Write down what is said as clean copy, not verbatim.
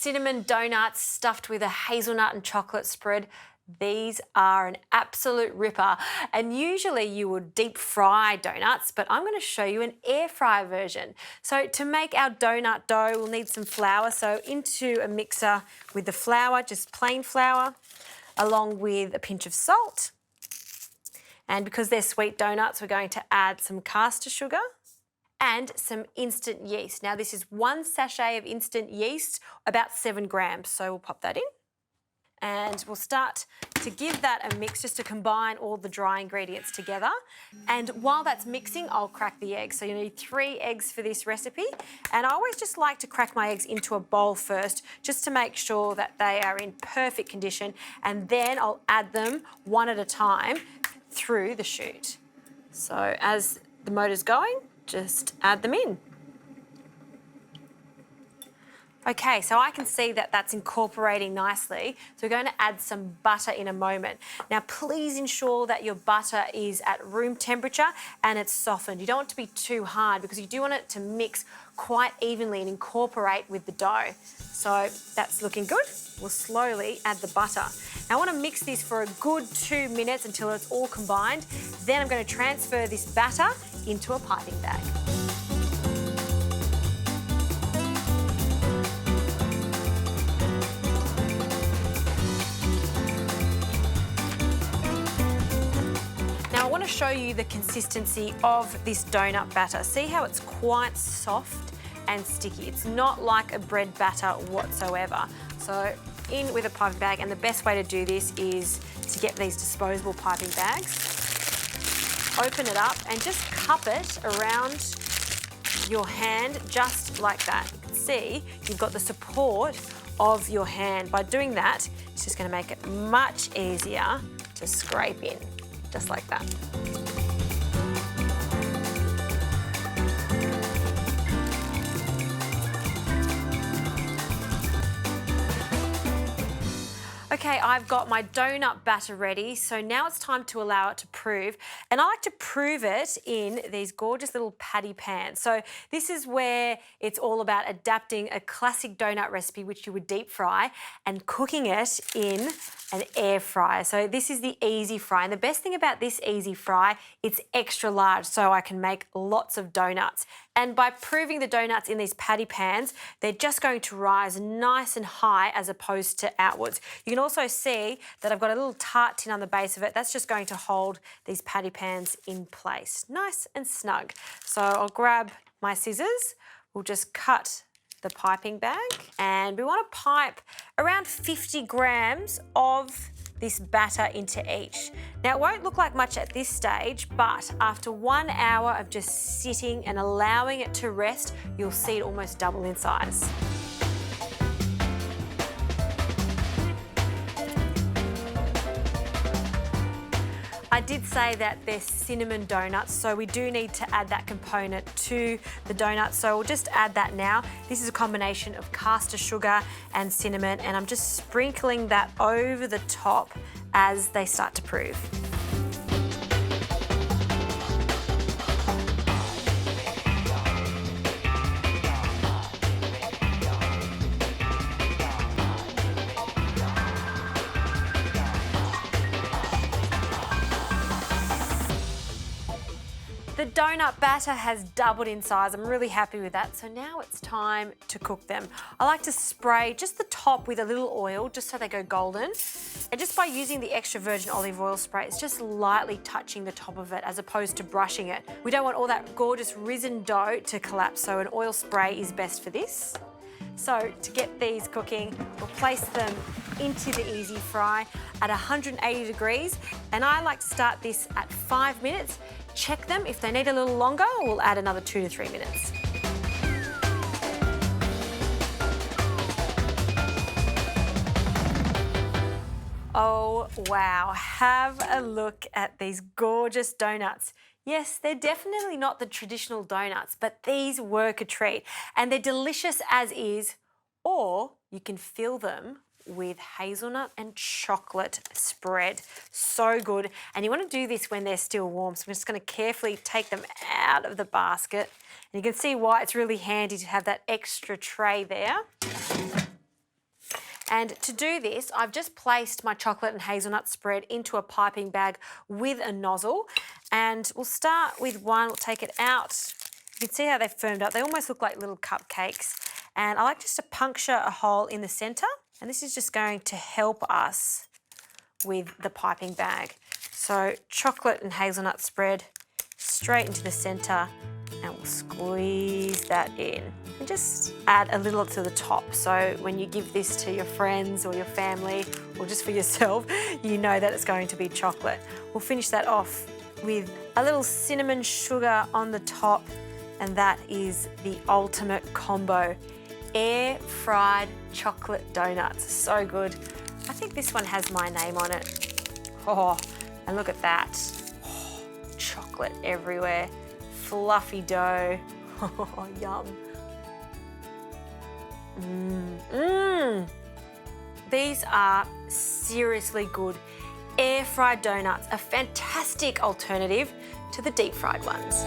cinnamon donuts stuffed with a hazelnut and chocolate spread. These are an absolute ripper, and usually you would deep fry donuts, but I'm going to show you an air fryer version. So to make our donut dough, we'll need some flour. So into a mixer with the flour, just plain flour, along with a pinch of salt. And because they're sweet donuts, we're going to add some caster sugar and some instant yeast. Now this is 1 sachet of instant yeast, about 7 grams. So we'll pop that in. And we'll start to give that a mix just to combine all the dry ingredients together. And while that's mixing, I'll crack the eggs. So you need 3 eggs for this recipe. And I always just like to crack my eggs into a bowl first, just to make sure that they are in perfect condition. And then I'll add them one at a time through the chute. So as the motor's going, just add them in. Okay, so I can see that that's incorporating nicely. So we're going to add some butter in a moment. Now, please ensure that your butter is at room temperature and it's softened. You don't want it to be too hard because you do want it to mix quite evenly and incorporate with the dough. So that's looking good. We'll slowly add the butter. Now, I want to mix this for a good 2 minutes until it's all combined. Then I'm going to transfer this batter into a piping bag. Now I want to show you the consistency of this donut batter. See how it's quite soft and sticky. It's not like a bread batter whatsoever. So in with a piping bag, and the best way to do this is to get these disposable piping bags. Open it up and just cup it around your hand just like that. You can see you've got the support of your hand. By doing that, it's just going to make it much easier to scrape in, just like that. Okay, I've got my donut batter ready, so now it's time to allow it to prove. And I like to prove it in these gorgeous little patty pans. So this is where it's all about adapting a classic donut recipe, which you would deep fry, and cooking it in an air fryer. So this is the easy fry. And the best thing about this easy fry, it's extra large, so I can make lots of donuts. And by proving the donuts in these patty pans, they're just going to rise nice and high as opposed to outwards. You can also see that I've got a little tart tin on the base of it. That's just going to hold these patty pans in place, nice and snug. So I'll grab my scissors. We'll just cut the piping bag, and we want to pipe around 50 grams of this batter into each. Now, it won't look like much at this stage, but after 1 hour of just sitting and allowing it to rest, you'll see it almost double in size. I did say that they're cinnamon donuts, so we do need to add that component to the donuts. So we'll just add that now. This is a combination of caster sugar and cinnamon, and I'm just sprinkling that over the top as they start to prove. The donut batter has doubled in size. I'm really happy with that. So now it's time to cook them. I like to spray just the top with a little oil, just so they go golden. And just by using the extra virgin olive oil spray, it's just lightly touching the top of it as opposed to brushing it. We don't want all that gorgeous risen dough to collapse, so an oil spray is best for this. So to get these cooking, we'll place them into the easy fry at 180 degrees. And I like to start this at 5 minutes. Check them. If they need a little longer, we'll add another 2 to 3 minutes. Oh, wow. Have a look at these gorgeous donuts. Yes, they're definitely not the traditional donuts, but these work a treat. And they're delicious as is, or you can fill them with hazelnut and chocolate spread. So good. And you want to do this when they're still warm. So I'm just going to carefully take them out of the basket. And you can see why it's really handy to have that extra tray there. And to do this, I've just placed my chocolate and hazelnut spread into a piping bag with a nozzle. And we'll start with one, we'll take it out. You can see how they've firmed up. They almost look like little cupcakes. And I like just to puncture a hole in the centre. And this is just going to help us with the piping bag. So chocolate and hazelnut spread straight into the centre, and we'll squeeze that in. And just add a little to the top, so when you give this to your friends or your family, or just for yourself, you know that it's going to be chocolate. We'll finish that off with a little cinnamon sugar on the top, and that is the ultimate combo. Air-fried chocolate donuts, so good. I think this one has my name on it. Oh, and look at that. Oh, chocolate everywhere. Fluffy dough. Oh, yum. These are seriously good. Air-fried donuts, a fantastic alternative to the deep-fried ones.